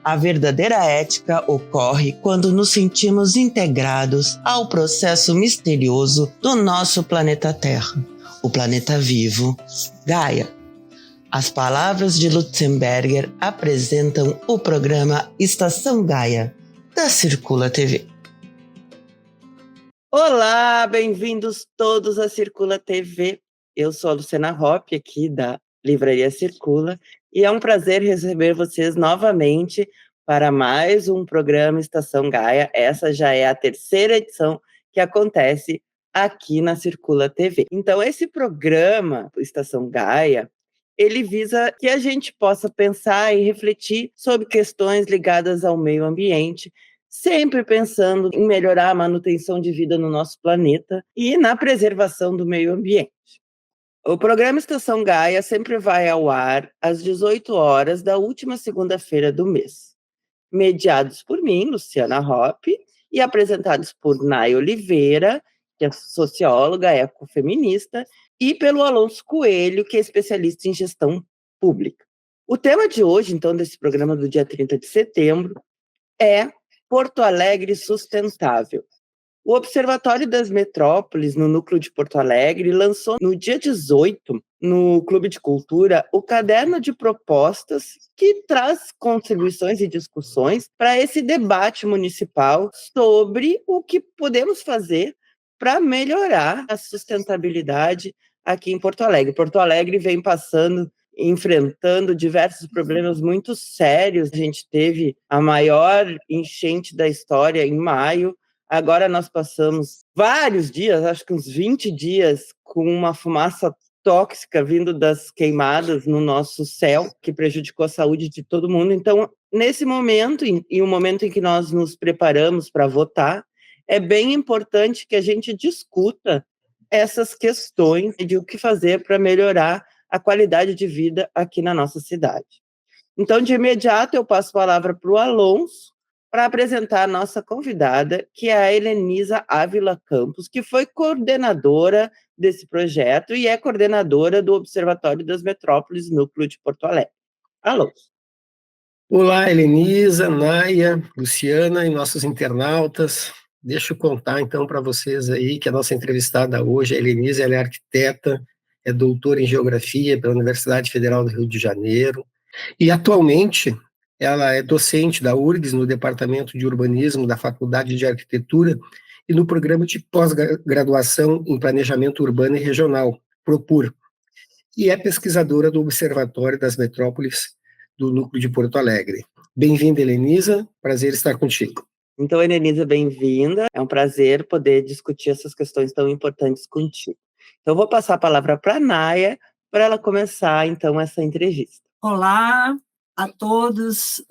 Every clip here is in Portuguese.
A verdadeira ética ocorre quando nos sentimos integrados ao processo misterioso do nosso planeta Terra, o planeta vivo, Gaia. As palavras de Lutzenberger apresentam o programa Estação Gaia, da Circula TV. Olá, bem-vindos todos à Circula TV. Eu sou a Luciana Hoppe, aqui da Livraria Circula, e é um prazer receber vocês novamente para mais um programa Estação Gaia. Essa já é a terceira edição que acontece aqui na Circula TV. Então, esse programa, Estação Gaia, ele visa que a gente possa pensar e refletir sobre questões ligadas ao meio ambiente, sempre pensando em melhorar a manutenção de vida no nosso planeta e na preservação do meio ambiente. O programa Estação Gaia sempre vai ao ar às 18 horas da última segunda-feira do mês, mediados por mim, Luciana Hoppe, e apresentados por Nay Oliveira, que é socióloga, ecofeminista, e pelo Alonso Coelho, que é especialista em gestão pública. O tema de hoje, então, desse programa do dia 30 de setembro, é Porto Alegre Sustentável. O Observatório das Metrópoles, no Núcleo de Porto Alegre, lançou no dia 18, no Clube de Cultura, o caderno de propostas que traz contribuições e discussões para esse debate municipal sobre o que podemos fazer para melhorar a sustentabilidade aqui em Porto Alegre. Porto Alegre vem enfrentando diversos problemas muito sérios. A gente teve a maior enchente da história em maio. Agora nós passamos vários dias, acho que uns 20 dias, com uma fumaça tóxica vindo das queimadas no nosso céu, que prejudicou a saúde de todo mundo. Então, nesse momento, e o momento em que nós nos preparamos para votar, é bem importante que a gente discuta essas questões de o que fazer para melhorar a qualidade de vida aqui na nossa cidade. Então, de imediato, eu passo a palavra para o Alonso, para apresentar a nossa convidada, que é a Helenisa Ávila Campos, que foi coordenadora desse projeto e é coordenadora do Observatório das Metrópoles, Núcleo de Porto Alegre. Alonso. Olá, Helenisa, Naya, Luciana e nossos internautas. Deixa eu contar, então, para vocês aí que a nossa entrevistada hoje, a Helenisa, ela é arquiteta, é doutora em Geografia pela Universidade Federal do Rio de Janeiro e, atualmente, ela é docente da URGS no Departamento de Urbanismo da Faculdade de Arquitetura e no Programa de Pós-Graduação em Planejamento Urbano e Regional, PROPUR, e é pesquisadora do Observatório das Metrópoles do Núcleo de Porto Alegre. Bem-vinda, Helenisa, prazer estar contigo. Então, Helenisa, bem-vinda. É um prazer poder discutir essas questões tão importantes contigo. Então, eu vou passar a palavra para a Naya, para ela começar, então, essa entrevista. Olá a todos,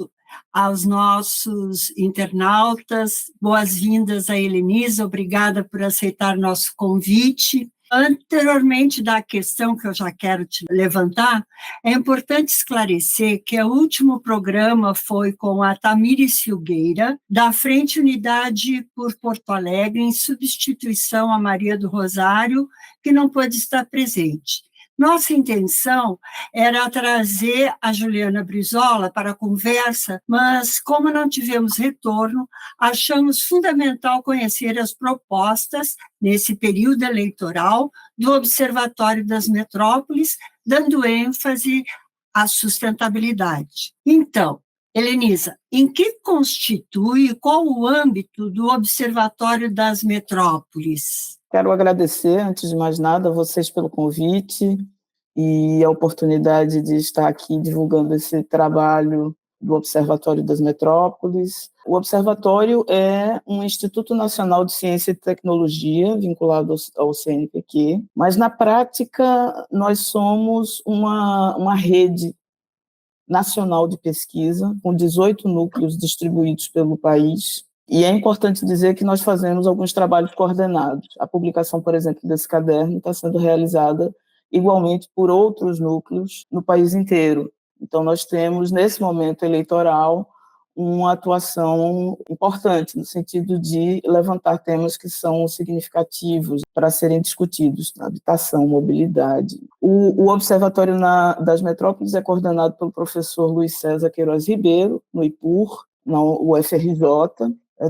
aos nossos internautas, boas-vindas a Helenisa, obrigada por aceitar nosso convite. Anteriormente da questão que eu já quero te levantar, é importante esclarecer que o último programa foi com a Tamires Filgueira, da Frente Unidade por Porto Alegre, em substituição a Maria do Rosário, que não pôde estar presente. Nossa intenção era trazer a Juliana Brizola para a conversa, mas como não tivemos retorno, achamos fundamental conhecer as propostas, nesse período eleitoral, do Observatório das Metrópoles, dando ênfase à sustentabilidade. Então, Helenisa, em que constitui, qual o âmbito do Observatório das Metrópoles? Quero agradecer, antes de mais nada, a vocês pelo convite e a oportunidade de estar aqui divulgando esse trabalho do Observatório das Metrópoles. O Observatório é um Instituto Nacional de Ciência e Tecnologia, vinculado ao CNPq, mas, na prática, nós somos uma rede nacional de pesquisa, com 18 núcleos distribuídos pelo país. E é importante dizer que nós fazemos alguns trabalhos coordenados. A publicação, por exemplo, desse caderno está sendo realizada igualmente por outros núcleos no país inteiro. Então, nós temos, nesse momento eleitoral, uma atuação importante, no sentido de levantar temas que são significativos para serem discutidos, habitação, mobilidade. O Observatório das Metrópoles é coordenado pelo professor Luiz César Queiroz Ribeiro, no IPUR, na UFRJ,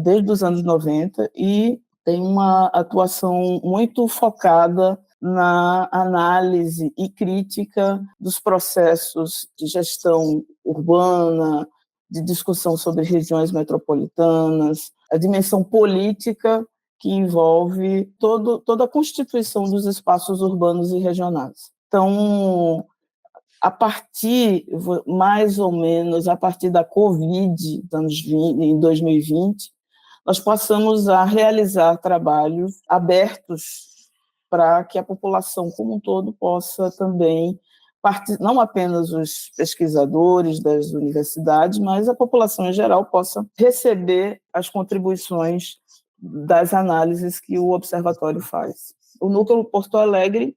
desde os anos 90, e tem uma atuação muito focada na análise e crítica dos processos de gestão urbana, de discussão sobre regiões metropolitanas, a dimensão política que envolve toda a constituição dos espaços urbanos e regionais. Então, mais ou menos, a partir da Covid, em 2020, nós passamos a realizar trabalhos abertos para que a população como um todo possa também, não apenas os pesquisadores das universidades, mas a população em geral possa receber as contribuições das análises que o observatório faz. O Núcleo Porto Alegre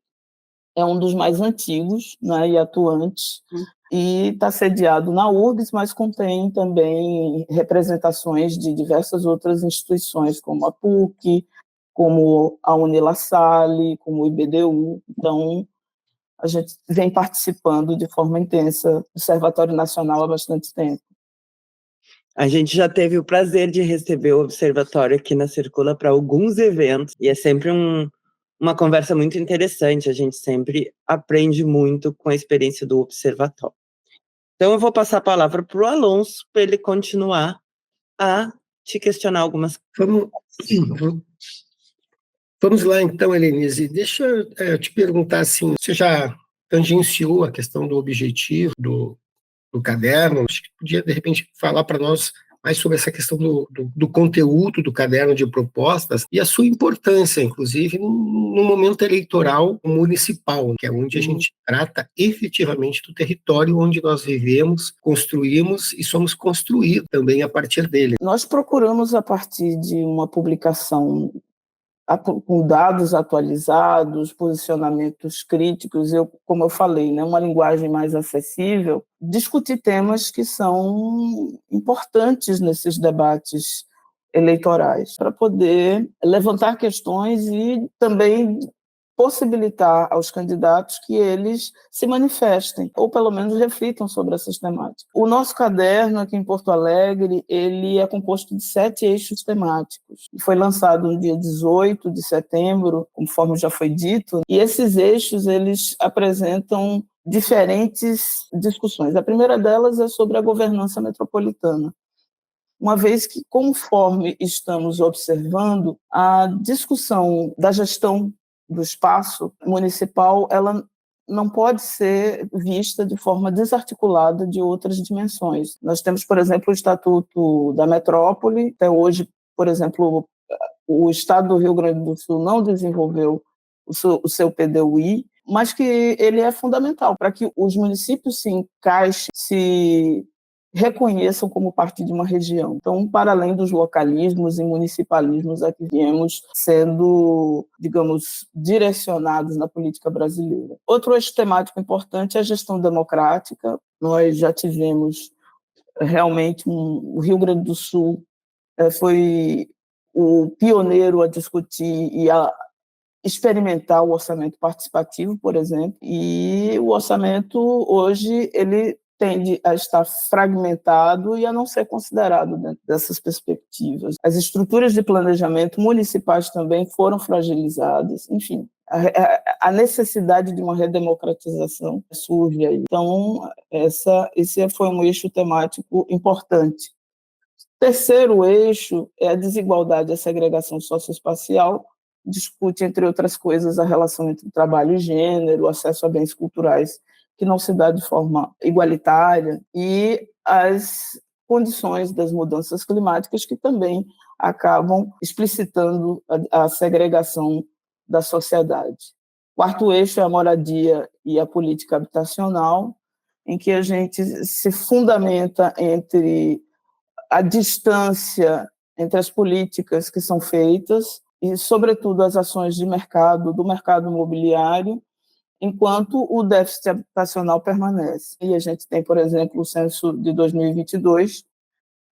é um dos mais antigos, né, e atuantes, e está sediado na URGS, mas contém também representações de diversas outras instituições, como a PUC, como a Unilassalle, como o IBDU. Então, a gente vem participando de forma intensa do Observatório Nacional há bastante tempo. A gente já teve o prazer de receber o Observatório aqui na Circula para alguns eventos, e é sempre uma conversa muito interessante, a gente sempre aprende muito com a experiência do Observatório. Então, eu vou passar a palavra para o Alonso, para ele continuar a te questionar algumas coisas. Vamos lá, então, Helenise. Deixa eu te perguntar, assim, você já tangenciou a questão do objetivo do caderno? Acho que podia, de repente, falar para nós mais sobre essa questão do conteúdo do caderno de propostas e a sua importância, inclusive, no momento eleitoral municipal, que é onde a gente trata efetivamente do território onde nós vivemos, construímos e somos construídos também a partir dele. Nós procuramos, a partir de uma publicação com dados atualizados, posicionamentos críticos, como eu falei, né, uma linguagem mais acessível, discutir temas que são importantes nesses debates eleitorais, para poder levantar questões e também possibilitar aos candidatos que eles se manifestem, ou pelo menos reflitam sobre essas temáticas. O nosso caderno aqui em Porto Alegre, ele é composto de 7 eixos temáticos. Foi lançado no dia 18 de setembro, conforme já foi dito, e esses eixos, eles apresentam diferentes discussões. A primeira delas é sobre a governança metropolitana, uma vez que, conforme estamos observando, a discussão da gestão do espaço municipal, ela não pode ser vista de forma desarticulada de outras dimensões. Nós temos, por exemplo, o Estatuto da Metrópole. Até hoje, por exemplo, o Estado do Rio Grande do Sul não desenvolveu o seu PDUI, mas que ele é fundamental para que os municípios se encaixem, se reconheçam como parte de uma região. Então, para além dos localismos e municipalismos a que viemos sendo, digamos, direcionados na política brasileira. Outro eixo temático importante é a gestão democrática. Nós já tivemos realmente o Rio Grande do Sul foi o pioneiro a discutir e a experimentar o orçamento participativo, por exemplo, e o orçamento hoje ele tende a estar fragmentado e a não ser considerado dentro dessas perspectivas. As estruturas de planejamento municipais também foram fragilizadas, enfim, a necessidade de uma redemocratização surge aí. Então, esse foi um eixo temático importante. O terceiro eixo é a desigualdade e a segregação socioespacial, discute, entre outras coisas, a relação entre trabalho e gênero, o acesso a bens culturais que não se dá de forma igualitária, e as condições das mudanças climáticas que também acabam explicitando a segregação da sociedade. O quarto eixo é a moradia e a política habitacional, em que a gente se fundamenta entre a distância entre as políticas que são feitas e, sobretudo, as ações de mercado, do mercado imobiliário, enquanto o déficit habitacional permanece. E a gente tem, por exemplo, o censo de 2022,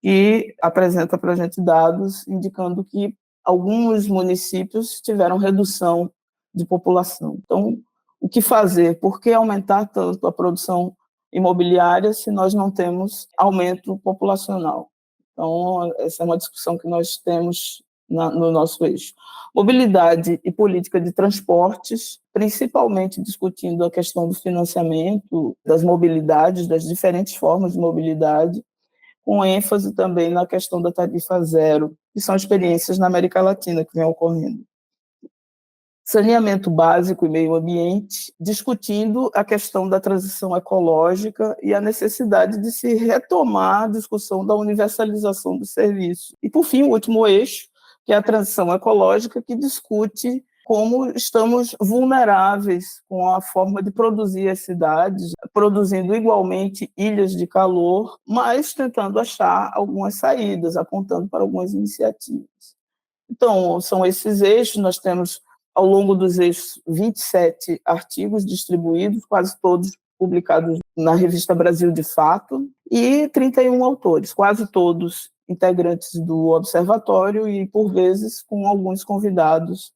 que apresenta para a gente dados indicando que alguns municípios tiveram redução de população. Então, o que fazer? Por que aumentar tanto a produção imobiliária se nós não temos aumento populacional? Então, essa é uma discussão que nós temos no nosso eixo. Mobilidade e política de transportes, principalmente discutindo a questão do financiamento, das mobilidades, das diferentes formas de mobilidade, com ênfase também na questão da tarifa zero, que são experiências na América Latina que vem ocorrendo. Saneamento básico e meio ambiente, discutindo a questão da transição ecológica e a necessidade de se retomar a discussão da universalização do serviço. E, por fim, o último eixo, que é a transição ecológica, que discute como estamos vulneráveis com a forma de produzir as cidades, produzindo igualmente ilhas de calor, mas tentando achar algumas saídas, apontando para algumas iniciativas. Então, são esses eixos, nós temos, ao longo dos eixos, 27 artigos distribuídos, quase todos publicados na revista Brasil de Fato, e 31 autores, quase todos integrantes do observatório e, por vezes, com alguns convidados,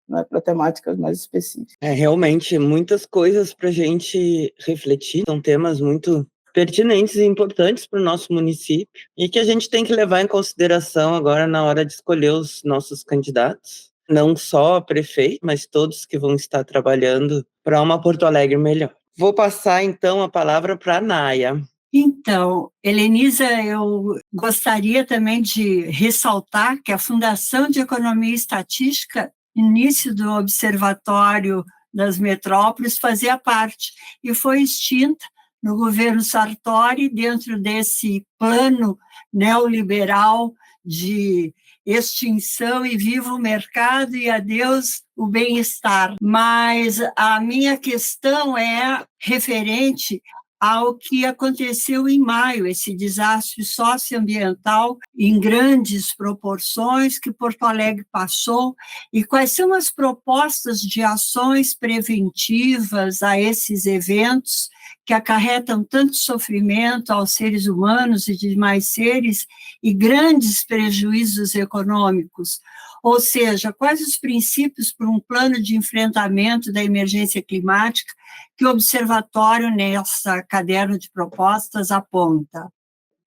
né, para temáticas mais específicas. Realmente, muitas coisas para a gente refletir, são temas muito pertinentes e importantes para o nosso município e que a gente tem que levar em consideração agora na hora de escolher os nossos candidatos, não só prefeito, mas todos que vão estar trabalhando para uma Porto Alegre melhor. Vou passar, então, a palavra para a Naya. Então, Helenisa, eu gostaria também de ressaltar que a Fundação de Economia e Estatística, início do Observatório das Metrópoles, fazia parte e foi extinta no governo Sartori, dentro desse plano neoliberal de extinção e viva o mercado e adeus o bem-estar. Mas a minha questão é referente ao que aconteceu em maio, esse desastre socioambiental em grandes proporções que Porto Alegre passou, e quais são as propostas de ações preventivas a esses eventos que acarretam tanto sofrimento aos seres humanos e demais seres e grandes prejuízos econômicos. Ou seja, quais os princípios para um plano de enfrentamento da emergência climática que o Observatório, nessa caderno de propostas, aponta?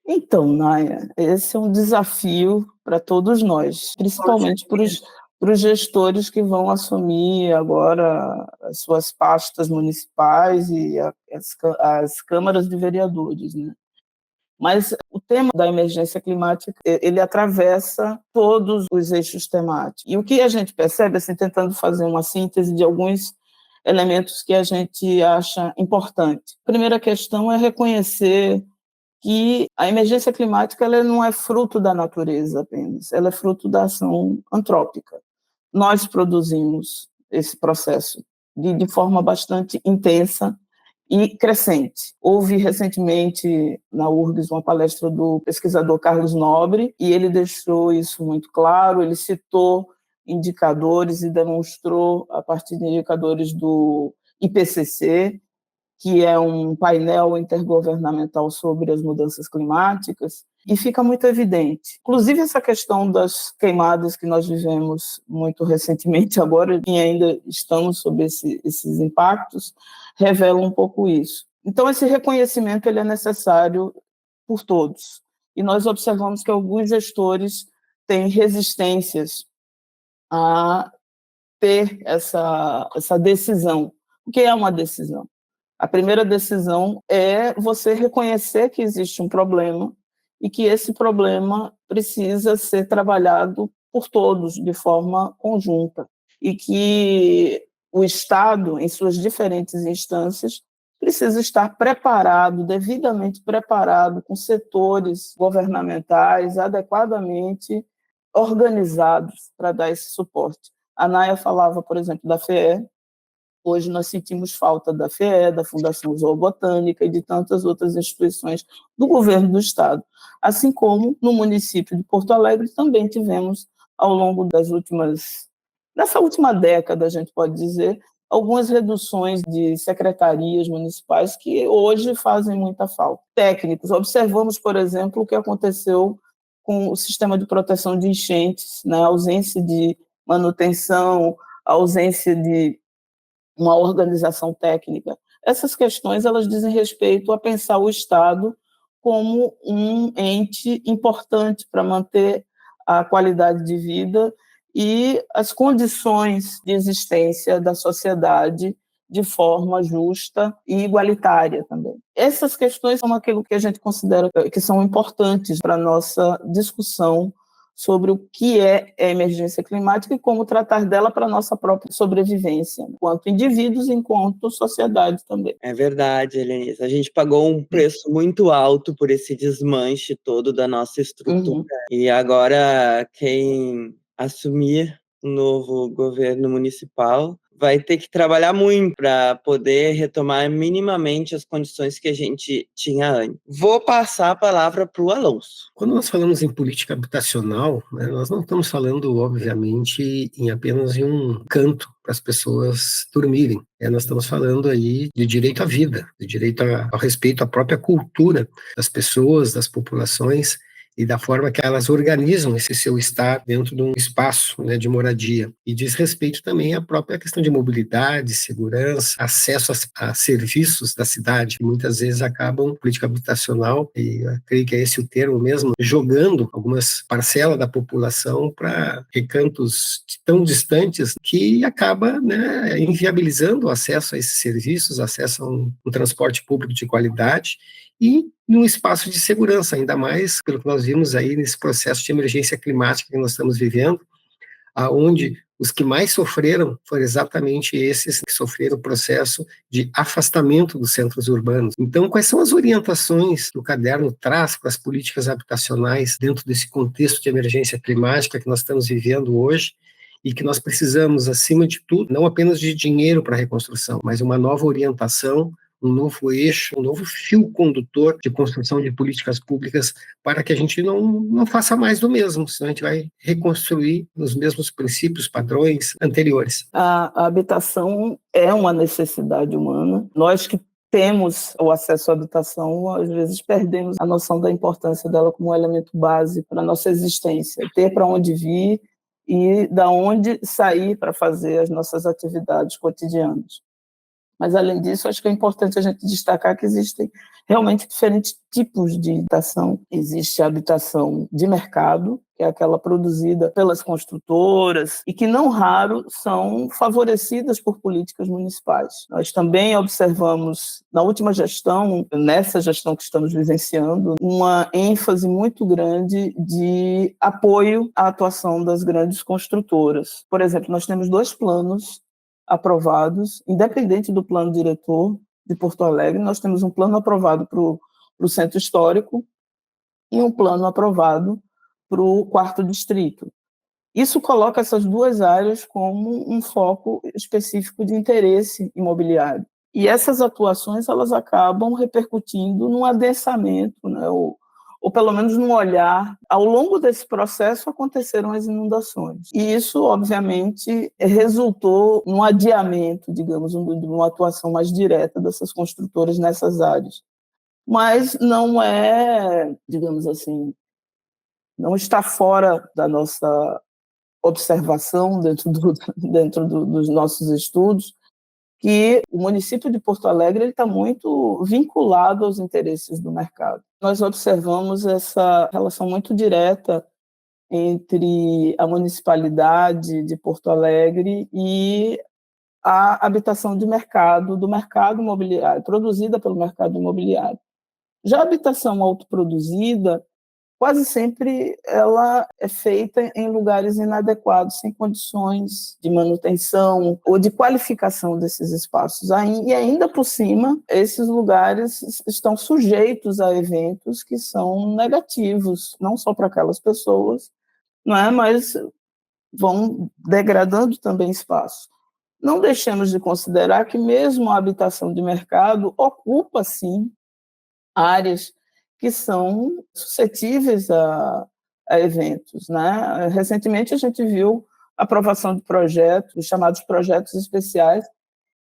Então, Naya, esse é um desafio para todos nós, principalmente para os gestores que vão assumir agora as suas pastas municipais e as câmaras de vereadores, né? Mas o tema da emergência climática, ele atravessa todos os eixos temáticos. E o que a gente percebe, assim, tentando fazer uma síntese de alguns elementos que a gente acha importante. A primeira questão é reconhecer que a emergência climática ela não é fruto da natureza apenas, ela é fruto da ação antrópica. Nós produzimos esse processo de forma bastante intensa e crescente. Houve recentemente na URGS uma palestra do pesquisador Carlos Nobre e ele deixou isso muito claro, ele citou indicadores e demonstrou a partir de indicadores do IPCC, que é um painel intergovernamental sobre as mudanças climáticas, e fica muito evidente. Inclusive, essa questão das queimadas que nós vivemos muito recentemente agora, e ainda estamos sob esses impactos, revela um pouco isso. Então, esse reconhecimento ele é necessário por todos. E nós observamos que alguns gestores têm resistências a ter essa decisão. O que é uma decisão? A primeira decisão é você reconhecer que existe um problema e que esse problema precisa ser trabalhado por todos de forma conjunta e que o Estado, em suas diferentes instâncias, precisa estar preparado, devidamente preparado, com setores governamentais adequadamente organizados para dar esse suporte. A Naya falava, por exemplo, da FEE. Hoje nós sentimos falta da FEE, da Fundação Zoobotânica e de tantas outras instituições do governo do Estado. Assim como no município de Porto Alegre também tivemos, ao longo dessa última década, a gente pode dizer, algumas reduções de secretarias municipais que hoje fazem muita falta. Técnicos, observamos, por exemplo, o que aconteceu com o sistema de proteção de enchentes, né? A ausência de manutenção, a ausência de uma organização técnica. Essas questões elas dizem respeito a pensar o Estado como um ente importante para manter a qualidade de vida e as condições de existência da sociedade de forma justa e igualitária também. Essas questões são aquilo que a gente considera que são importantes para a nossa discussão sobre o que é a emergência climática e como tratar dela para a nossa própria sobrevivência, enquanto indivíduos e enquanto sociedade também. É verdade, Helenise. A gente pagou um preço muito alto por esse desmanche todo da nossa estrutura. E agora quem assumir o novo governo municipal vai ter que trabalhar muito para poder retomar minimamente as condições que a gente tinha antes. Vou passar a palavra para o Alonso. Quando nós falamos em política habitacional, né, nós não estamos falando, obviamente, em apenas em um canto para as pessoas dormirem. Nós estamos falando aí de direito à vida, de direito ao respeito à própria cultura das pessoas, das populações, e da forma que elas organizam esse seu estar dentro de um espaço, né, de moradia. E diz respeito também à própria questão de mobilidade, segurança, acesso a serviços da cidade, que muitas vezes acabam, política habitacional, e eu creio que é esse o termo mesmo, jogando algumas parcelas da população para recantos tão distantes que acaba, né, inviabilizando o acesso a esses serviços, acesso a um transporte público de qualidade, e num espaço de segurança, ainda mais pelo que nós vimos aí nesse processo de emergência climática que nós estamos vivendo, aonde os que mais sofreram foram exatamente esses que sofreram o processo de afastamento dos centros urbanos. Então, quais são as orientações que o caderno traz para as políticas habitacionais dentro desse contexto de emergência climática que nós estamos vivendo hoje? E que nós precisamos, acima de tudo, não apenas de dinheiro para a reconstrução, mas uma nova orientação, um novo eixo, um novo fio condutor de construção de políticas públicas para que a gente não faça mais do mesmo, senão a gente vai reconstruir nos mesmos princípios, padrões anteriores. A habitação é uma necessidade humana. Nós que temos o acesso à habitação, às vezes perdemos a noção da importância dela como um elemento base para a nossa existência, ter para onde vir e da onde sair para fazer as nossas atividades cotidianas. Mas, além disso, acho que é importante a gente destacar que existem realmente diferentes tipos de habitação. Existe a habitação de mercado, que é aquela produzida pelas construtoras e que, não raro, são favorecidas por políticas municipais. Nós também observamos, na última gestão, nessa gestão que estamos vivenciando, uma ênfase muito grande de apoio à atuação das grandes construtoras. Por exemplo, nós temos 2 planos aprovados, independente do plano diretor de Porto Alegre. Nós temos um plano aprovado para o Centro Histórico e um plano aprovado para o 4º Distrito. Isso coloca essas 2 áreas como um foco específico de interesse imobiliário. E essas atuações elas acabam repercutindo num adensamento, né, ou pelo menos num olhar. Ao longo desse processo aconteceram as inundações. E isso, obviamente, resultou num adiamento, digamos, de uma atuação mais direta dessas construtoras nessas áreas. Mas não é, digamos assim, não está fora da nossa observação dentro dos nossos estudos, que o município de Porto Alegre está muito vinculado aos interesses do mercado. Nós observamos essa relação muito direta entre a municipalidade de Porto Alegre e a habitação de mercado, do mercado imobiliário, produzida pelo mercado imobiliário. Já a habitação autoproduzida, quase sempre ela é feita em lugares inadequados, sem condições de manutenção ou de qualificação desses espaços. E ainda por cima, esses lugares estão sujeitos a eventos que são negativos, não só para aquelas pessoas, não é? Mas vão degradando também espaço. Não deixemos de considerar que mesmo a habitação de mercado ocupa, sim, áreas que são suscetíveis a eventos, né? Recentemente, a gente viu a aprovação de projetos, chamados projetos especiais,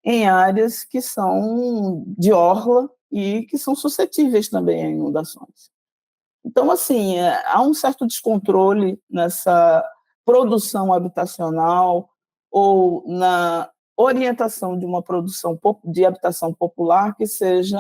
em áreas que são de orla e que são suscetíveis também a inundações. Então, assim, há um certo descontrole nessa produção habitacional ou na orientação de uma produção de habitação popular que seja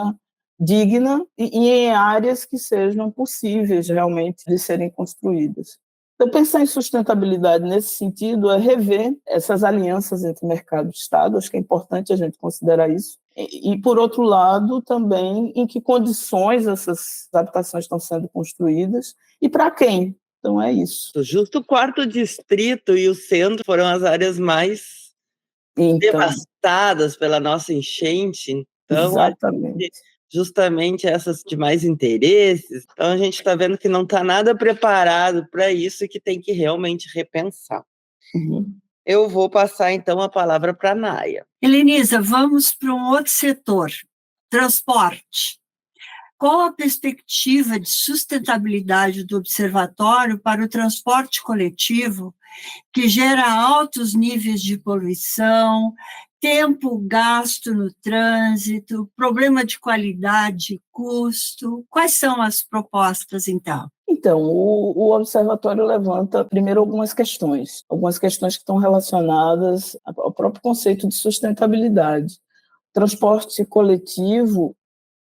digna e em áreas que sejam possíveis realmente de serem construídas. Então, pensar em sustentabilidade nesse sentido é rever essas alianças entre mercado e Estado, acho que é importante a gente considerar isso. E, por outro lado, também em que condições essas habitações estão sendo construídas e para quem. Então, é isso. Justo o quarto distrito e o centro foram as áreas mais devastadas pela nossa enchente. Então, exatamente. Justamente essas de mais interesses. Então, a gente está vendo que não está nada preparado para isso e que tem que realmente repensar. Uhum. Eu vou passar, então, a palavra para a Naya. Helenisa, vamos para um outro setor, transporte. Qual a perspectiva de sustentabilidade do observatório para o transporte coletivo, que gera altos níveis de poluição, tempo gasto no trânsito, problema de qualidade e custo? Quais são as propostas, então? Então, o observatório levanta, primeiro, algumas questões que estão relacionadas ao próprio conceito de sustentabilidade. Transporte coletivo,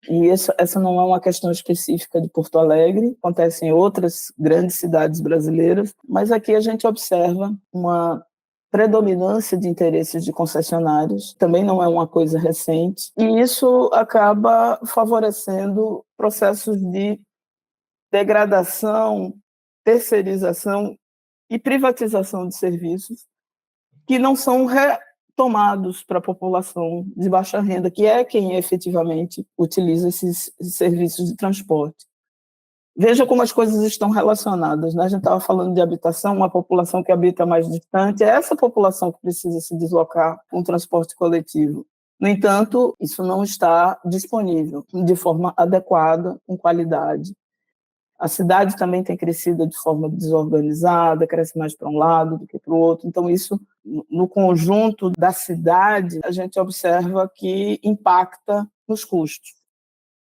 e essa não é uma questão específica de Porto Alegre, acontece em outras grandes cidades brasileiras, mas aqui a gente observa uma predominância de interesses de concessionários, também não é uma coisa recente, e isso acaba favorecendo processos de degradação, terceirização e privatização de serviços que não são retomados para a população de baixa renda, que é quem efetivamente utiliza esses serviços de transporte. Veja como as coisas estão relacionadas, né? A gente estava falando de habitação, uma população que habita mais distante, é essa população que precisa se deslocar com transporte coletivo. No entanto, isso não está disponível de forma adequada, com qualidade. A cidade também tem crescido de forma desorganizada, cresce mais para um lado do que para o outro. Então, isso, no conjunto da cidade, a gente observa que impacta nos custos.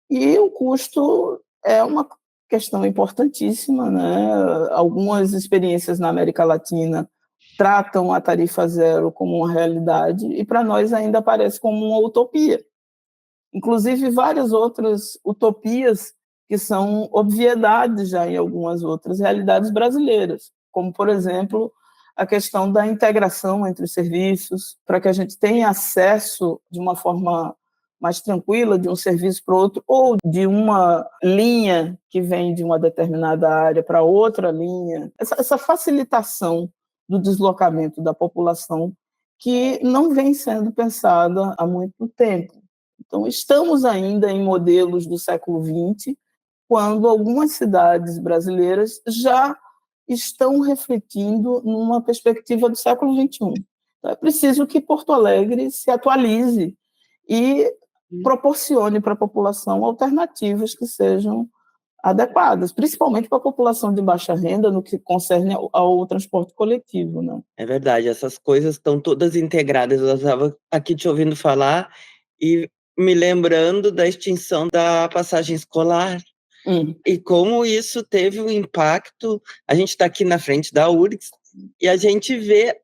E o custo é uma questão importantíssima, né? Algumas experiências na América Latina tratam a tarifa zero como uma realidade e para nós ainda parece como uma utopia. Inclusive, várias outras utopias que são obviedades já em algumas outras realidades brasileiras, como, por exemplo, a questão da integração entre os serviços, para que a gente tenha acesso de uma forma mais tranquila de um serviço para outro, ou de uma linha que vem de uma determinada área para outra linha. Essa facilitação do deslocamento da população que não vem sendo pensada há muito tempo. Então, estamos ainda em modelos do século XX, quando algumas cidades brasileiras já estão refletindo numa perspectiva do século XXI. Então, é preciso que Porto Alegre se atualize e proporcione para a população alternativas que sejam adequadas, principalmente para a população de baixa renda, no que concerne ao transporte coletivo, né? É verdade, essas coisas estão todas integradas. Eu estava aqui te ouvindo falar e me lembrando da extinção da passagem escolar. E como isso teve um impacto. A gente está aqui na frente da URGS e a gente vê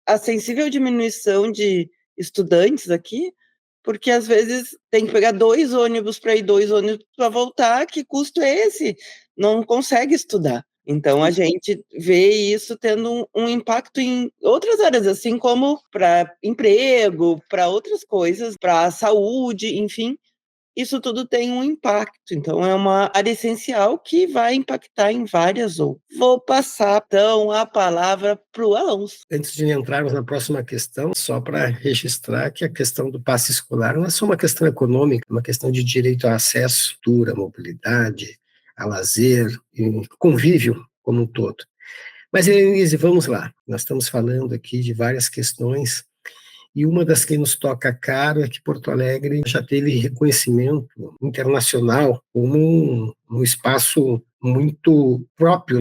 a sensível diminuição de estudantes aqui, porque às vezes tem que pegar 2 ônibus para ir, 2 ônibus para voltar. Que custo é esse? Não consegue estudar. Então, a gente vê isso tendo um impacto em outras áreas, assim como para emprego, para outras coisas, para a saúde, enfim. Isso tudo tem um impacto, então é uma área essencial que vai impactar em várias outras. Vou passar, então, a palavra para o Alonso. Antes de entrarmos na próxima questão, só para registrar que a questão do passe escolar não é só uma questão econômica, é uma questão de direito a acesso, cultura, mobilidade, a lazer, e convívio como um todo. Mas, Elise, vamos lá. Nós estamos falando aqui de várias questões e uma das que nos toca caro é que Porto Alegre já teve reconhecimento internacional como um espaço muito próprio,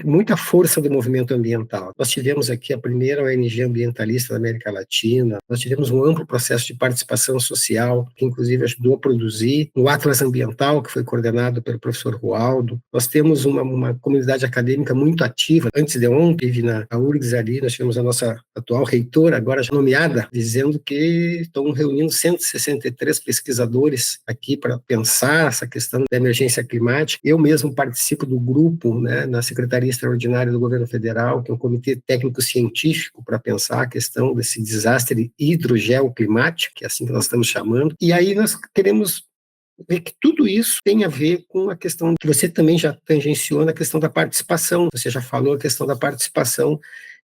muita força do movimento ambiental. Nós tivemos aqui a primeira ONG ambientalista da América Latina, nós tivemos um amplo processo de participação social, que inclusive ajudou a produzir o Atlas Ambiental, que foi coordenado pelo professor Rualdo. Nós temos uma comunidade acadêmica muito ativa. Antes de ontem, estive na URGS ali, nós tivemos a nossa atual reitora, agora já nomeada, dizendo que estão reunindo 163 pesquisadores aqui para pensar essa questão da emergência climática. Eu mesmo participo do grupo, né, na Secretaria Extraordinária do Governo Federal, que é um comitê técnico-científico para pensar a questão desse desastre hidrogeoclimático, que é assim que nós estamos chamando. E aí nós queremos ver que tudo isso tem a ver com a questão que você também já tangenciou, na questão da participação. Você já falou a questão da participação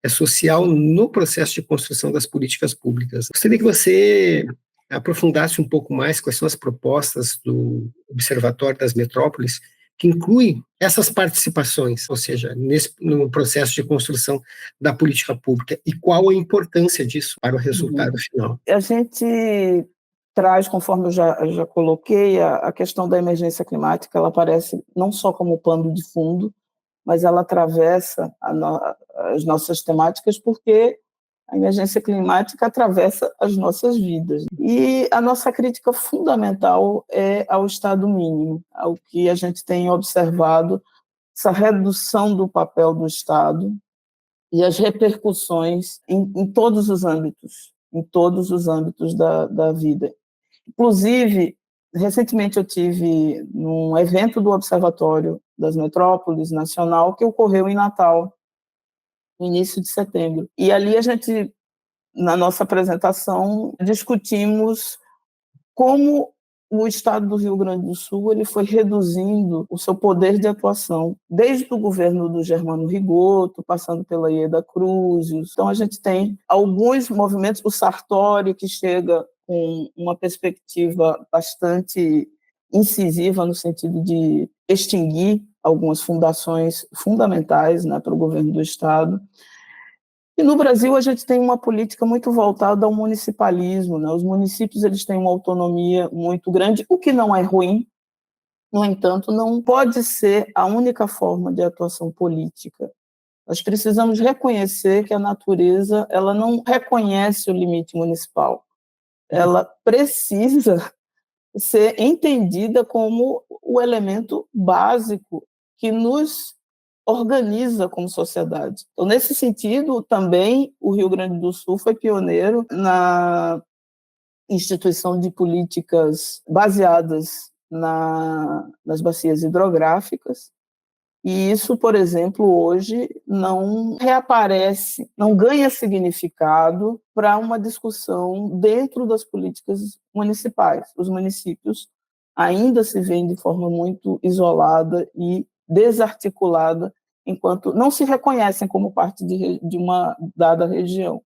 social no processo de construção das políticas públicas. Gostaria que você aprofundasse um pouco mais quais são as propostas do Observatório das Metrópoles, que inclui essas participações, ou seja, no processo de construção da política pública, e qual a importância disso para o resultado final. A gente traz, conforme eu já coloquei, a questão da emergência climática, ela aparece não só como pano de fundo, mas ela atravessa as nossas temáticas, porque a emergência climática atravessa as nossas vidas. E a nossa crítica fundamental é ao Estado mínimo, ao que a gente tem observado, essa redução do papel do Estado e as repercussões em todos os âmbitos da vida. Inclusive, recentemente eu tive num evento do Observatório das Metrópoles Nacional, que ocorreu em Natal, no início de setembro. E ali a gente, na nossa apresentação, discutimos como o Estado do Rio Grande do Sul ele foi reduzindo o seu poder de atuação, desde o governo do Germano Rigoto, passando pela Ieda Cruz. Então, a gente tem alguns movimentos, o Sartori, que chega com uma perspectiva bastante incisiva no sentido de extinguir algumas fundações fundamentais, né, para o governo do Estado. E no Brasil a gente tem uma política muito voltada ao municipalismo, né? Os municípios eles têm uma autonomia muito grande, o que não é ruim. No entanto, não pode ser a única forma de atuação política. Nós precisamos reconhecer que a natureza ela não reconhece o limite municipal. Ela precisa ser entendida como o elemento básico que nos organiza como sociedade. Então, nesse sentido, também o Rio Grande do Sul foi pioneiro na instituição de políticas baseadas nas bacias hidrográficas, e isso, por exemplo, hoje não reaparece, não ganha significado para uma discussão dentro das políticas municipais. Os municípios ainda se veem de forma muito isolada e desarticulada, enquanto não se reconhecem como parte de uma dada região.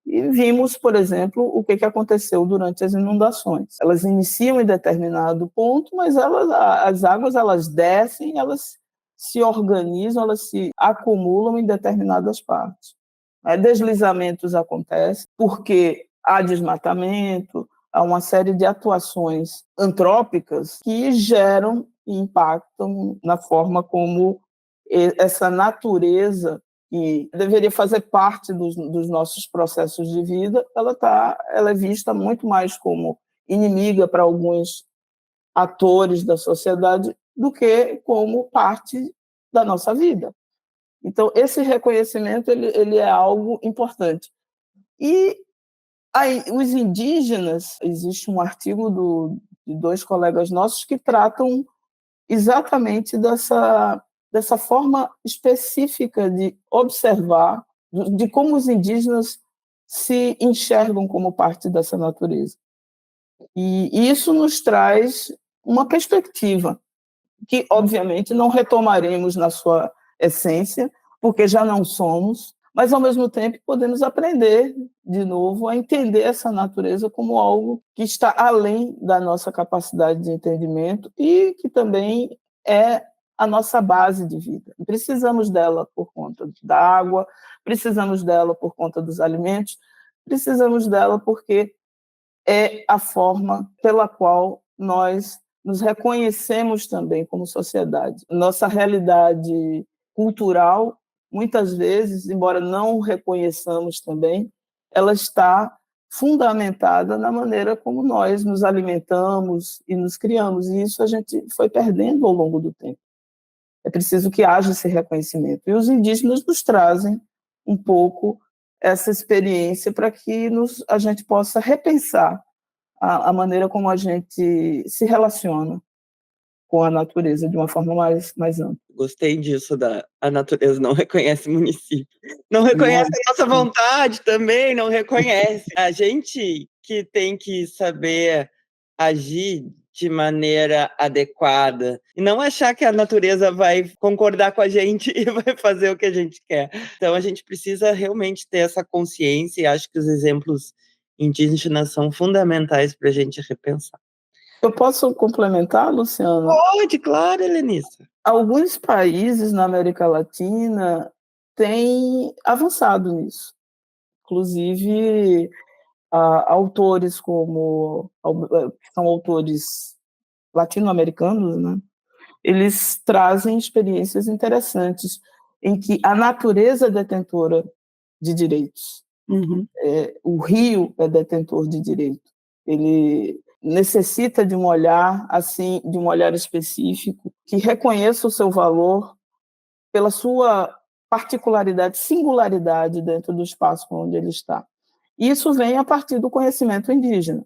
E vimos, por exemplo, o que aconteceu durante as inundações. Elas iniciam em determinado ponto, mas as águas elas descem, elas se organizam, elas se acumulam em determinadas partes. Deslizamentos acontecem porque há desmatamento, há uma série de atuações antrópicas que geram e impactam na forma como essa natureza, que deveria fazer parte dos nossos processos de vida, ela é vista muito mais como inimiga para alguns atores da sociedade do que como parte da nossa vida. Então, esse reconhecimento ele é algo importante. E aí, os indígenas, existe um artigo de dois colegas nossos que tratam exatamente dessa forma específica de observar, de como os indígenas se enxergam como parte dessa natureza. E isso nos traz uma perspectiva que, obviamente, não retomaremos na sua essência, porque já não somos, mas, ao mesmo tempo, podemos aprender de novo a entender essa natureza como algo que está além da nossa capacidade de entendimento e que também é a nossa base de vida. Precisamos dela por conta da água, precisamos dela por conta dos alimentos, precisamos dela porque é a forma pela qual nós nos reconhecemos também como sociedade. Nossa realidade cultural, muitas vezes, embora não reconheçamos também, ela está fundamentada na maneira como nós nos alimentamos e nos criamos, e isso a gente foi perdendo ao longo do tempo. É preciso que haja esse reconhecimento. E os indígenas nos trazem um pouco essa experiência para que a gente possa repensar a maneira como a gente se relaciona com a natureza de uma forma mais ampla. Gostei disso, a natureza não reconhece município. Não reconhece a nossa vontade também, não reconhece. A gente que tem que saber agir de maneira adequada e não achar que a natureza vai concordar com a gente e vai fazer o que a gente quer. Então, a gente precisa realmente ter essa consciência e acho que os exemplos indígenas são fundamentais para a gente repensar. Eu posso complementar, Luciana? Pode, claro, Helenissa. Alguns países na América Latina têm avançado nisso. Inclusive, autores são autores latino-americanos, né? Eles trazem experiências interessantes em que a natureza é detentora de direitos. Uhum. O rio é detentor de direito. Ele necessita de um olhar assim, de um olhar específico que reconheça o seu valor pela sua particularidade, singularidade dentro do espaço onde ele está. Isso vem a partir do conhecimento indígena.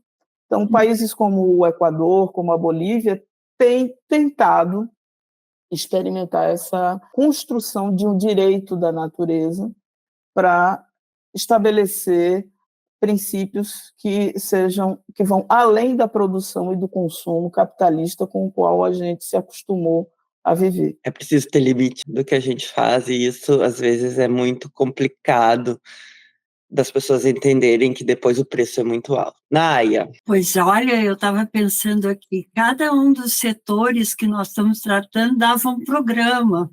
Então, países como o Equador, como a Bolívia, têm tentado experimentar essa construção de um direito da natureza para estabelecer princípios que vão além da produção e do consumo capitalista com o qual a gente se acostumou a viver. É preciso ter limite do que a gente faz e isso às vezes é muito complicado das pessoas entenderem que depois o preço é muito alto. Náia. Pois olha, eu estava pensando aqui, cada um dos setores que nós estamos tratando dava um programa.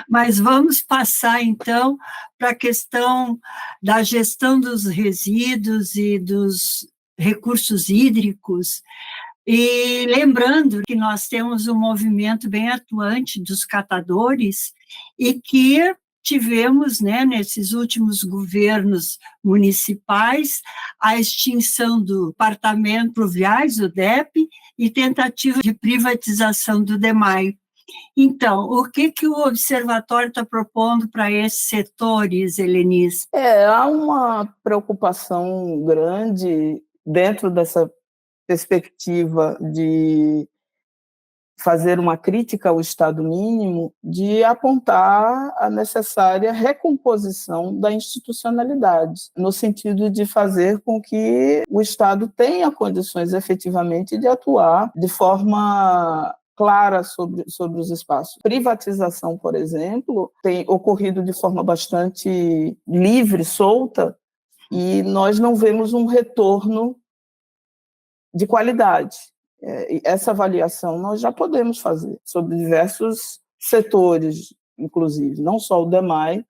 Mas vamos passar, então, para a questão da gestão dos resíduos e dos recursos hídricos. E lembrando que nós temos um movimento bem atuante dos catadores e que tivemos, né, nesses últimos governos municipais, a extinção do Departamento Pluviais, o DEP, e tentativa de privatização do DEMAI. Então, o que o Observatório está propondo para esses setores, Helenissa? Há uma preocupação grande dentro dessa perspectiva de fazer uma crítica ao Estado mínimo, de apontar a necessária recomposição da institucionalidade, no sentido de fazer com que o Estado tenha condições efetivamente de atuar de forma clara sobre os espaços. Privatização, por exemplo, tem ocorrido de forma bastante livre, solta, e nós não vemos um retorno de qualidade. Essa avaliação nós já podemos fazer sobre diversos setores, inclusive, não só o DEMAI,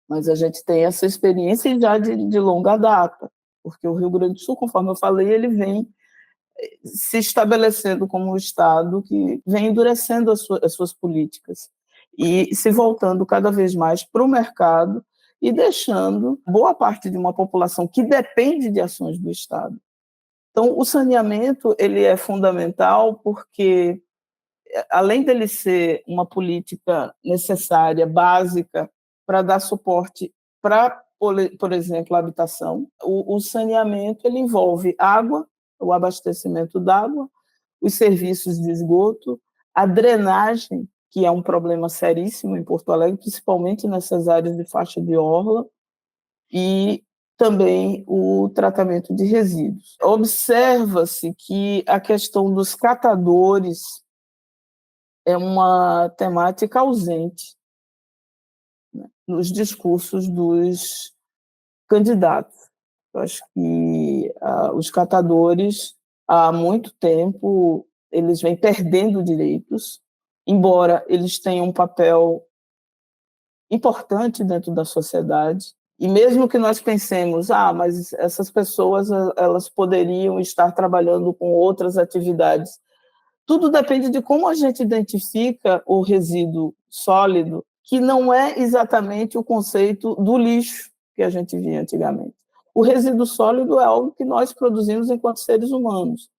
mas a gente tem essa experiência já de longa data, porque o Rio Grande do Sul, conforme eu falei, ele vem se estabelecendo como um Estado que vem endurecendo as suas políticas e se voltando cada vez mais para o mercado e deixando boa parte de uma população que depende de ações do Estado. Então, o saneamento ele é fundamental porque, além dele ser uma política necessária, básica, para dar suporte para, por exemplo, a habitação, o saneamento ele envolve água, o abastecimento d'água, os serviços de esgoto, a drenagem, que é um problema seríssimo em Porto Alegre, principalmente nessas áreas de faixa de orla, e também o tratamento de resíduos. Observa-se que a questão dos catadores é uma temática ausente, né, nos discursos dos candidatos. Eu acho que os catadores, há muito tempo, eles vêm perdendo direitos, embora eles tenham um papel importante dentro da sociedade, E mesmo que nós pensemos, mas essas pessoas elas poderiam estar trabalhando com outras atividades, tudo depende de como a gente identifica o resíduo sólido, que não é exatamente o conceito do lixo que a gente via antigamente. O resíduo sólido é algo que nós produzimos enquanto seres humanos,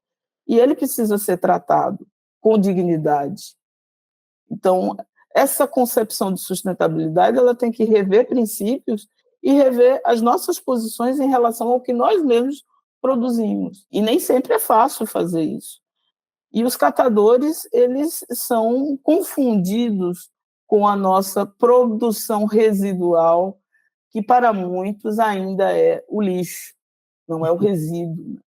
e ele precisa ser tratado com dignidade. Então, essa concepção de sustentabilidade ela tem que rever princípios e rever as nossas posições em relação ao que nós mesmos produzimos. E nem sempre é fácil fazer isso. E os catadores, eles são confundidos com a nossa produção residual, que para muitos ainda é o lixo, não é o resíduo.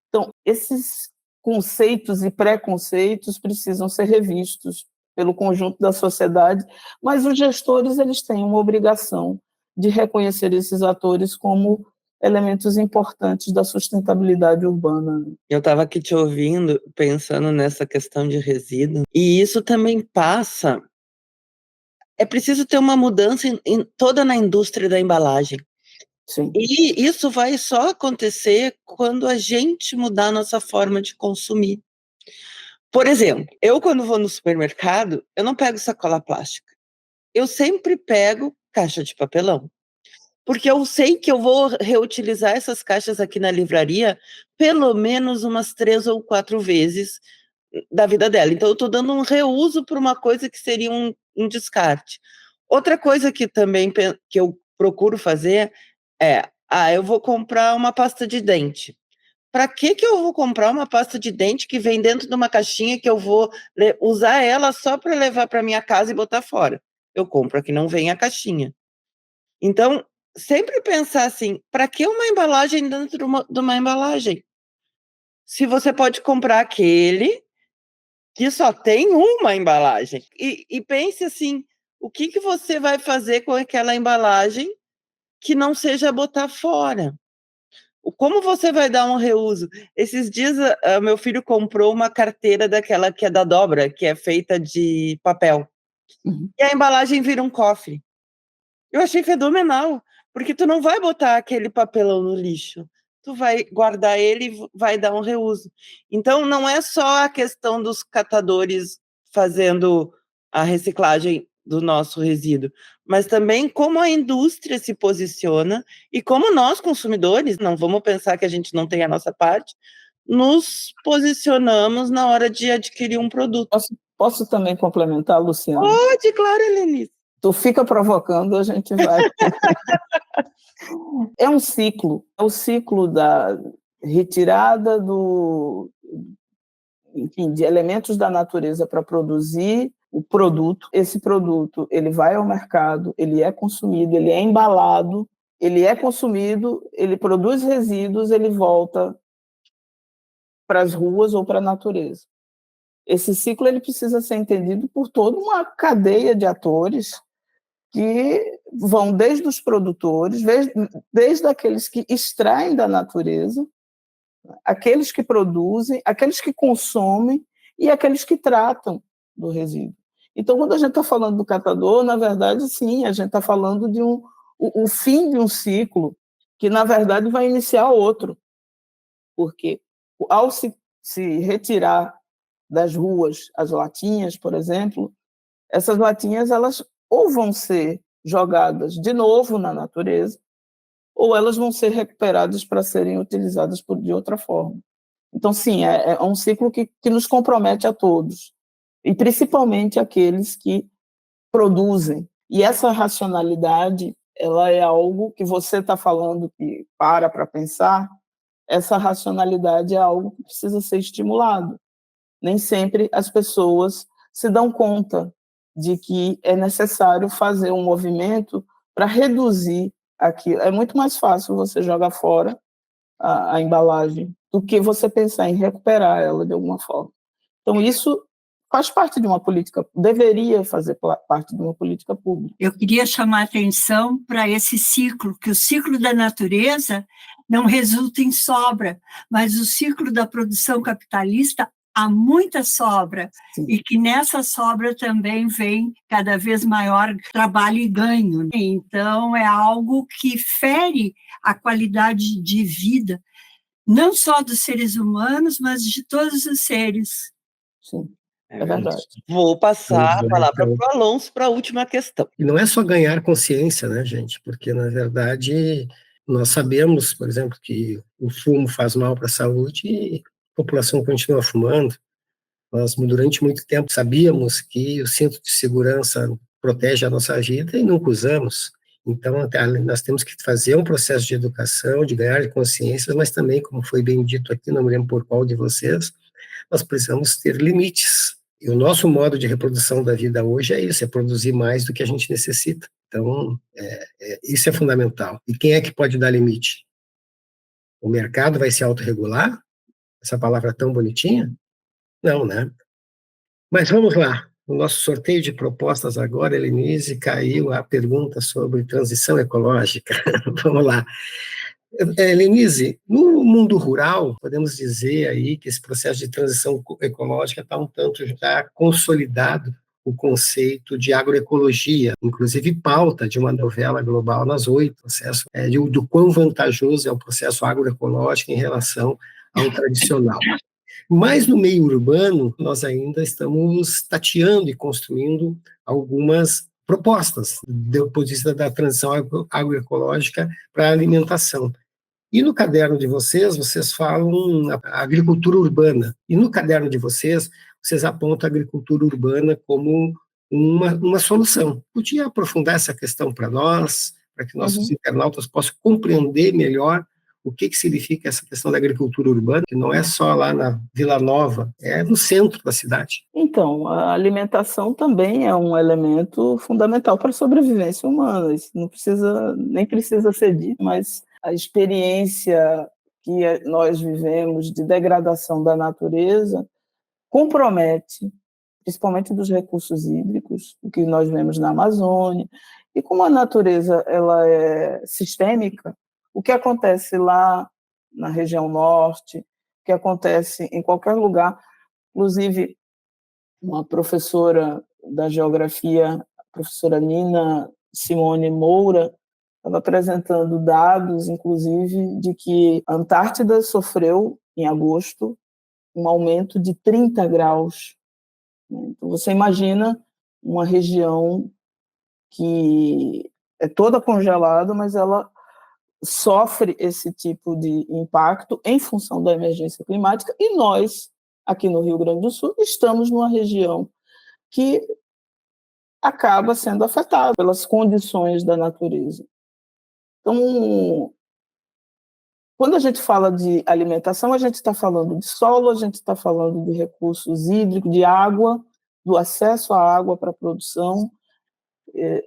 Então, esses conceitos e preconceitos precisam ser revistos pelo conjunto da sociedade, mas os gestores eles têm uma obrigação de reconhecer esses atores como elementos importantes da sustentabilidade urbana. Eu estava aqui te ouvindo, pensando nessa questão de resíduo, e isso também passa... É preciso ter uma mudança toda na indústria da embalagem. Sim. E isso vai só acontecer quando a gente mudar a nossa forma de consumir. Por exemplo, eu quando vou no supermercado, eu não pego sacola plástica. Eu sempre pego caixa de papelão. Porque eu sei que eu vou reutilizar essas caixas aqui na livraria pelo menos umas 3 ou 4 vezes da vida dela. Então, eu estou dando um reuso para uma coisa que seria um descarte. Outra coisa que também que eu procuro fazer é, eu vou comprar uma pasta de dente. Para que eu vou comprar uma pasta de dente que vem dentro de uma caixinha que eu vou usar ela só para levar para minha casa e botar fora? Eu compro a que não vem a caixinha. Então, sempre pensar assim, para que uma embalagem dentro de uma embalagem? Se você pode comprar aquele que só tem uma embalagem. E pense assim, o que você vai fazer com aquela embalagem que não seja botar fora? Como você vai dar um reuso? Esses dias, meu filho comprou uma carteira daquela que é da dobra, que é feita de papel. Uhum. E a embalagem vira um cofre. Eu achei fenomenal, porque tu não vai botar aquele papelão no lixo. Tu vai guardar ele e vai dar um reuso. Então, não é só a questão dos catadores fazendo a reciclagem do nosso resíduo, mas também como a indústria se posiciona e como nós, consumidores, não vamos pensar que a gente não tem a nossa parte, nos posicionamos na hora de adquirir um produto. Posso também complementar, Luciana? Pode, claro, Helenice. Tu fica provocando, a gente vai... É um ciclo, é o ciclo da retirada de elementos da natureza para produzir o produto. Esse produto ele vai ao mercado, ele é consumido, ele é embalado, ele é consumido, ele produz resíduos, ele volta para as ruas ou para a natureza. Esse ciclo ele precisa ser entendido por toda uma cadeia de atores que vão desde os produtores, desde aqueles que extraem da natureza, aqueles que produzem, aqueles que consomem e aqueles que tratam do resíduo. Então, quando a gente está falando do catador, na verdade, sim, a gente está falando de o fim de um ciclo que, na verdade, vai iniciar outro. Porque, ao se retirar das ruas as latinhas, por exemplo, essas latinhas elas ou vão ser jogadas de novo na natureza, ou elas vão ser recuperadas para serem utilizadas de outra forma. Então, sim, é um ciclo que nos compromete a todos, e principalmente aqueles que produzem. E essa racionalidade, ela é algo que você está falando que para pensar, essa racionalidade é algo que precisa ser estimulado. Nem sempre as pessoas se dão conta de que é necessário fazer um movimento para reduzir aquilo. É muito mais fácil você jogar fora a embalagem do que você pensar em recuperar ela de alguma forma. Então, isso faz parte de uma política, deveria fazer parte de uma política pública. Eu queria chamar a atenção para esse ciclo, que o ciclo da natureza não resulta em sobra, mas o ciclo da produção capitalista há muita sobra, Sim. e que nessa sobra também vem cada vez maior trabalho e ganho. Então, é algo que fere a qualidade de vida, não só dos seres humanos, mas de todos os seres. Sim, É é verdade. verdade. Vou passar Vamos a lá, palavra então. para o Alonso para a última questão. E não é só ganhar consciência, né, gente? Porque, na verdade, nós sabemos, por exemplo, que o fumo faz mal para a saúde e a população continua fumando. Nós, durante muito tempo, sabíamos que o cinto de segurança protege a nossa vida e nunca usamos. Então, nós temos que fazer um processo de educação, de ganhar de consciência, mas também, como foi bem dito aqui, não me lembro por qual de vocês, nós precisamos ter limites. E o nosso modo de reprodução da vida hoje é isso, é produzir mais do que a gente necessita. Então, isso é fundamental. E quem é que pode dar limite? O mercado vai se autorregular? Essa palavra tão bonitinha? Não, né? Mas vamos lá. O nosso sorteio de propostas agora, Helenise, caiu a pergunta sobre transição ecológica. Vamos lá. Helenise, no mundo rural, podemos dizer aí que esse processo de transição ecológica está um tanto já consolidado o conceito de agroecologia, inclusive pauta de uma novela global nas 8, processo do quão vantajoso é o processo agroecológico em relação ao tradicional. Mas no meio urbano, nós ainda estamos tateando e construindo algumas propostas do ponto de vista da transição agroecológica para a alimentação. E no caderno de vocês, vocês falam a agricultura urbana. E no caderno de vocês, vocês apontam a agricultura urbana como uma solução. Podia aprofundar essa questão para nós, para que nossos internautas possam compreender melhor o que significa essa questão da agricultura urbana, que não é só lá na Vila Nova, é no centro da cidade. Então, a alimentação também é um elemento fundamental para a sobrevivência humana. Isso nem precisa ser dito, mas a experiência que nós vivemos de degradação da natureza compromete, principalmente dos recursos hídricos, o que nós vemos na Amazônia. E como a natureza ela é sistêmica, o que acontece lá na região norte, o que acontece em qualquer lugar, inclusive uma professora da geografia, a professora Nina Simone Moura, estava apresentando dados, inclusive, de que a Antártida sofreu, em agosto, um aumento de 30 graus. Então, você imagina uma região que é toda congelada, mas ela sofre esse tipo de impacto em função da emergência climática, e nós, aqui no Rio Grande do Sul, estamos numa região que acaba sendo afetada pelas condições da natureza. Então, quando a gente fala de alimentação, a gente está falando de solo, a gente está falando de recursos hídricos, de água, do acesso à água para a produção.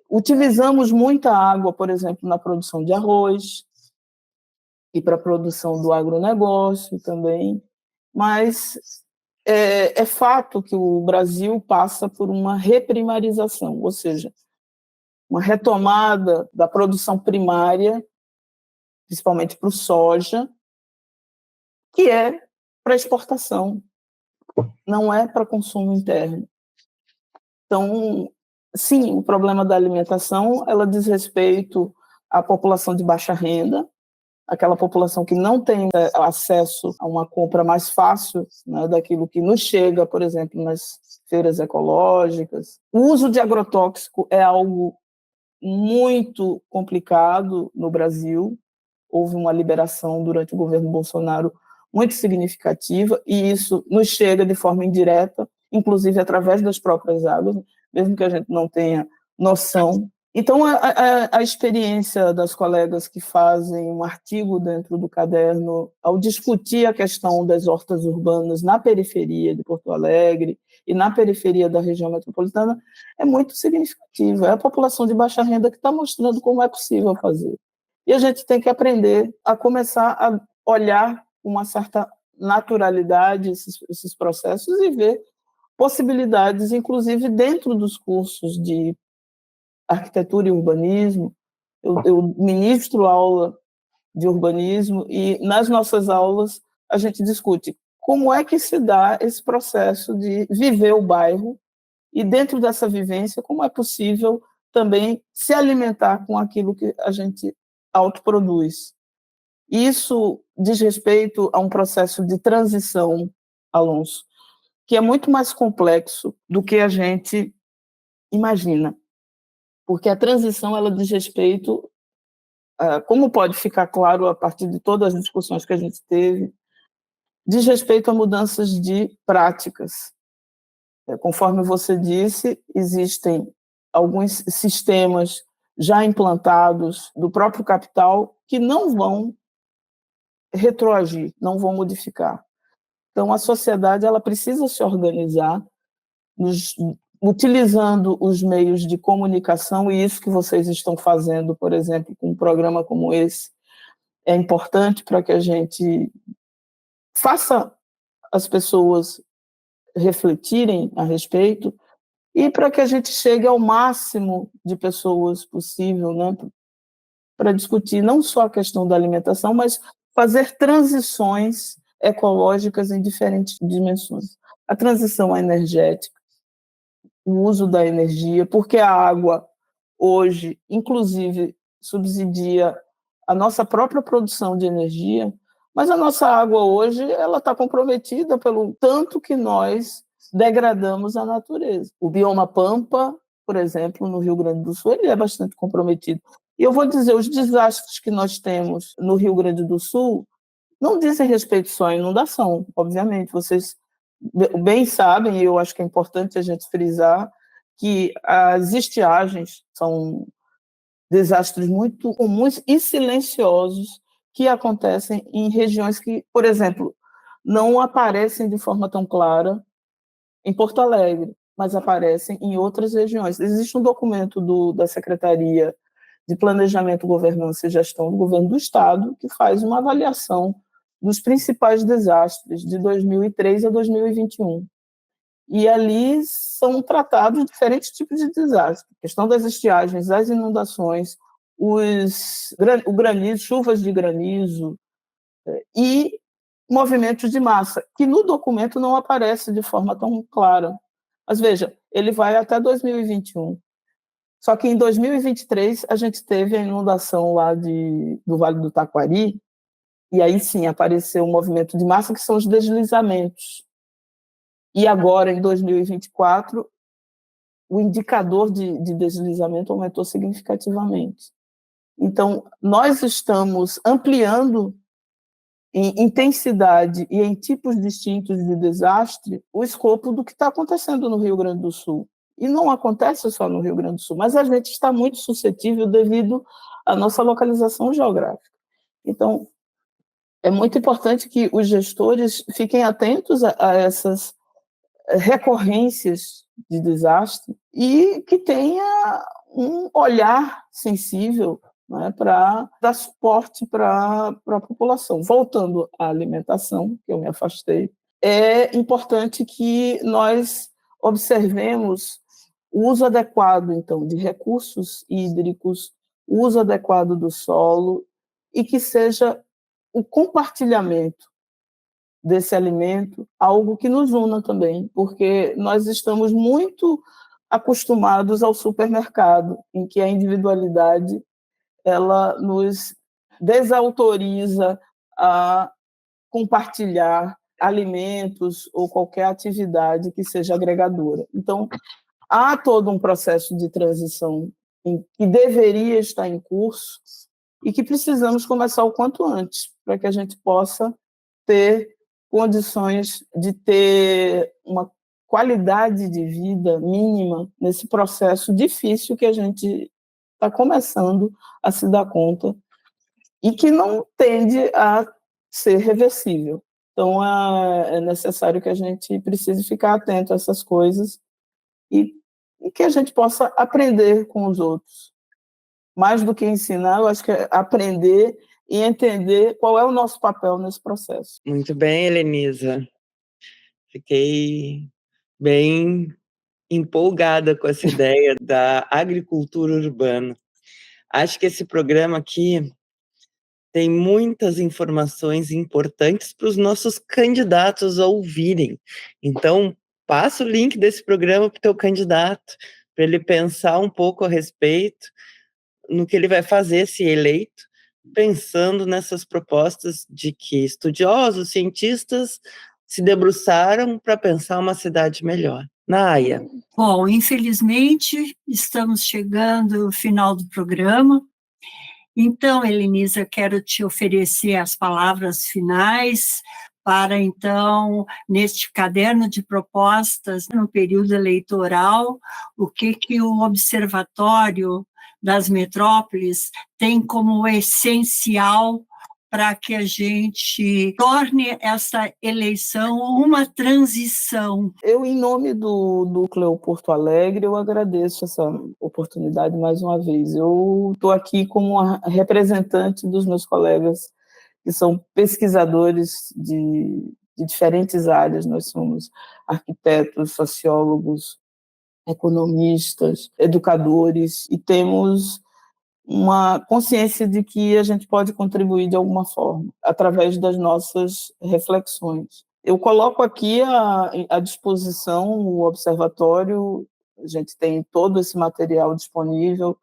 Utilizamos muita água, por exemplo, na produção de arroz e para a produção do agronegócio também, mas é fato que o Brasil passa por uma reprimarização, ou seja, uma retomada da produção primária, principalmente para o soja, que é para exportação, não é para consumo interno. Então, sim, o problema da alimentação, ela diz respeito à população de baixa renda, aquela população que não tem acesso a uma compra mais fácil, né, daquilo que nos chega, por exemplo, nas feiras ecológicas. O uso de agrotóxico é algo muito complicado no Brasil. Houve uma liberação durante o governo Bolsonaro muito significativa, e isso nos chega de forma indireta, inclusive através das próprias águas, mesmo que a gente não tenha noção. Então, a experiência das colegas que fazem um artigo dentro do caderno, ao discutir a questão das hortas urbanas na periferia de Porto Alegre e na periferia da região metropolitana, é muito significativa. É a população de baixa renda que está mostrando como é possível fazer. E a gente tem que aprender a começar a olhar com uma certa naturalidade esses processos e ver possibilidades, inclusive dentro dos cursos de arquitetura e urbanismo. Eu ministro aula de urbanismo e nas nossas aulas a gente discute como é que se dá esse processo de viver o bairro e, dentro dessa vivência, como é possível também se alimentar com aquilo que a gente autoproduz. Isso diz respeito a um processo de transição, Alonso, que é muito mais complexo do que a gente imagina, porque a transição ela diz respeito, como pode ficar claro a partir de todas as discussões que a gente teve, diz respeito a mudanças de práticas. Conforme você disse, existem alguns sistemas já implantados do próprio capital que não vão retroagir, não vão modificar. Então, a sociedade ela precisa se organizar, utilizando os meios de comunicação, e isso que vocês estão fazendo, por exemplo, com um programa como esse, é importante para que a gente faça as pessoas refletirem a respeito e para que a gente chegue ao máximo de pessoas possível, né, para discutir não só a questão da alimentação, mas fazer transições ecológicas em diferentes dimensões. A transição energética, o uso da energia, porque a água hoje, inclusive, subsidia a nossa própria produção de energia, mas a nossa água hoje ela está comprometida pelo tanto que nós degradamos a natureza. O bioma Pampa, por exemplo, no Rio Grande do Sul, ele é bastante comprometido. E eu vou dizer, os desastres que nós temos no Rio Grande do Sul não dizem respeito só à inundação, obviamente. Vocês bem sabem, e eu acho que é importante a gente frisar, que as estiagens são desastres muito comuns e silenciosos que acontecem em regiões que, por exemplo, não aparecem de forma tão clara em Porto Alegre, mas aparecem em outras regiões. Existe um documento da Secretaria de Planejamento, Governança e Gestão do Governo do Estado que faz uma avaliação dos principais desastres de 2003 a 2021. E ali são tratados diferentes tipos de desastres. A questão das estiagens, as inundações, o granizo, chuvas de granizo e movimentos de massa, que no documento não aparece de forma tão clara. Mas veja, ele vai até 2021. Só que em 2023 a gente teve a inundação lá do Vale do Taquari, e aí sim apareceu um movimento de massa que são os deslizamentos. E agora, em 2024, o indicador de deslizamento aumentou significativamente. Então, nós estamos ampliando em intensidade e em tipos distintos de desastre o escopo do que está acontecendo no Rio Grande do Sul. E não acontece só no Rio Grande do Sul, mas a gente está muito suscetível devido à nossa localização geográfica. Então, é muito importante que os gestores fiquem atentos a essas recorrências de desastre e que tenha um olhar sensível, né, para dar suporte para a população. Voltando à alimentação, que eu me afastei, é importante que nós observemos o uso adequado, então, de recursos hídricos, o uso adequado do solo e que seja o compartilhamento desse alimento, algo que nos una também, porque nós estamos muito acostumados ao supermercado, em que a individualidade ela nos desautoriza a compartilhar alimentos ou qualquer atividade que seja agregadora. Então, há todo um processo de transição que deveria estar em curso e que precisamos começar o quanto antes, para que a gente possa ter condições de ter uma qualidade de vida mínima nesse processo difícil que a gente está começando a se dar conta e que não tende a ser reversível. Então, é necessário que a gente precise ficar atento a essas coisas e que a gente possa aprender com os outros. Mais do que ensinar, eu acho que é aprender e entender qual é o nosso papel nesse processo. Muito bem, Helenisa. Fiquei bem empolgada com essa ideia da agricultura urbana. Acho que esse programa aqui tem muitas informações importantes para os nossos candidatos ouvirem. Então, passa o link desse programa para o teu candidato, para ele pensar um pouco a respeito no que ele vai fazer se eleito, pensando nessas propostas de que estudiosos, cientistas se debruçaram para pensar uma cidade melhor. Naya. Bom, infelizmente, estamos chegando ao final do programa. Então, Helenisa, eu quero te oferecer as palavras finais para, então, neste caderno de propostas, no período eleitoral, o que o Observatório das Metrópoles tem como essencial para que a gente torne essa eleição uma transição. Eu, em nome do Núcleo Porto Alegre, eu agradeço essa oportunidade mais uma vez. Eu estou aqui como uma representante dos meus colegas que são pesquisadores de diferentes áreas. Nós somos arquitetos, sociólogos, economistas, educadores, e temos uma consciência de que a gente pode contribuir de alguma forma, através das nossas reflexões. Eu coloco aqui à disposição o observatório, a gente tem todo esse material disponível,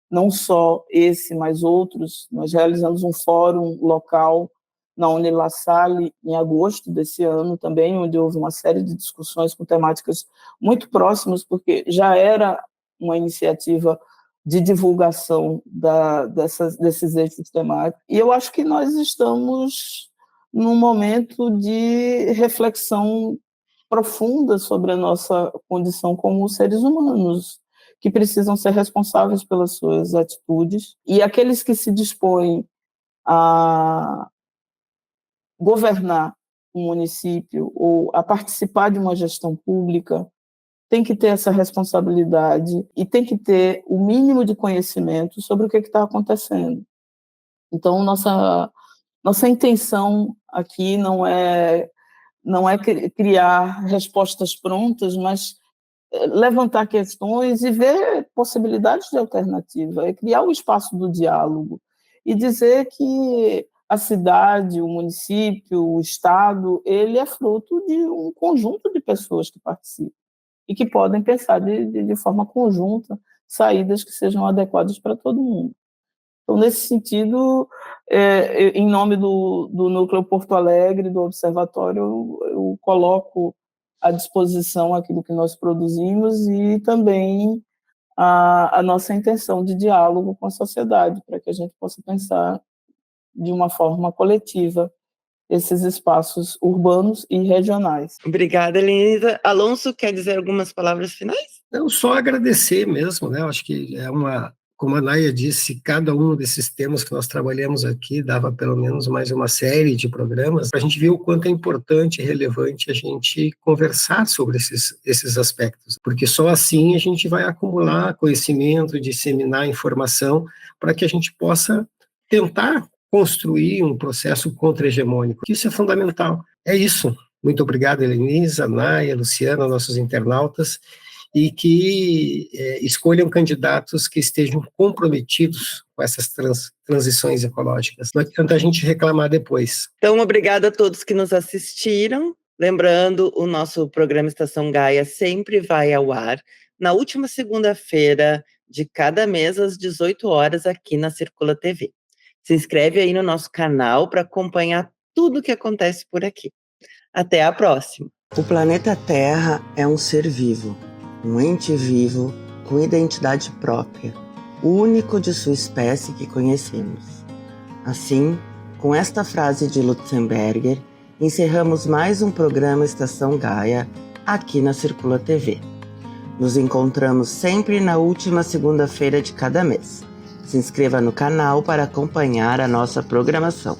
não só esse, mas outros. Nós realizamos um fórum local na Unila Salle em agosto desse ano também, onde houve uma série de discussões com temáticas muito próximas, porque já era uma iniciativa de divulgação desses eixos temáticos. E eu acho que nós estamos num momento de reflexão profunda sobre a nossa condição como seres humanos, que precisam ser responsáveis pelas suas atitudes, e aqueles que se dispõem a governar um município ou a participar de uma gestão pública tem que ter essa responsabilidade e tem que ter o mínimo de conhecimento sobre o que está acontecendo. Então, nossa intenção aqui não é criar respostas prontas, mas levantar questões e ver possibilidades de alternativa, é criar o espaço do diálogo e dizer que a cidade, o município, o Estado, ele é fruto de um conjunto de pessoas que participam e que podem pensar de forma conjunta saídas que sejam adequadas para todo mundo. Então, nesse sentido, em nome do Núcleo Porto Alegre, do Observatório, eu coloco à disposição aquilo que nós produzimos e também a nossa intenção de diálogo com a sociedade, para que a gente possa pensar de uma forma coletiva esses espaços urbanos e regionais. Obrigada, Helenisa. Alonso, quer dizer algumas palavras finais? Não, só agradecer mesmo, né? Eu acho que como a Naya disse, cada um desses temas que nós trabalhamos aqui dava pelo menos mais uma série de programas. A gente viu o quanto é importante e relevante a gente conversar sobre esses aspectos, porque só assim a gente vai acumular conhecimento, disseminar informação para que a gente possa tentar construir um processo contra-hegemônico. Isso é fundamental. É isso. Muito obrigado, Helenisa, Naya, Luciana, nossos internautas, e que escolham candidatos que estejam comprometidos com essas transições ecológicas. Não adianta a gente reclamar depois. Então, obrigada a todos que nos assistiram. Lembrando, o nosso programa Estação Gaia sempre vai ao ar na última segunda-feira de cada mês, às 18 horas, aqui na Circula TV. Se inscreve aí no nosso canal para acompanhar tudo o que acontece por aqui. Até a próxima. O planeta Terra é um ser vivo, um ente vivo com identidade própria, único de sua espécie que conhecemos. Assim, com esta frase de Lutzenberger, encerramos mais um programa Estação Gaia aqui na Circula TV. Nos encontramos sempre na última segunda-feira de cada mês. Se inscreva no canal para acompanhar a nossa programação.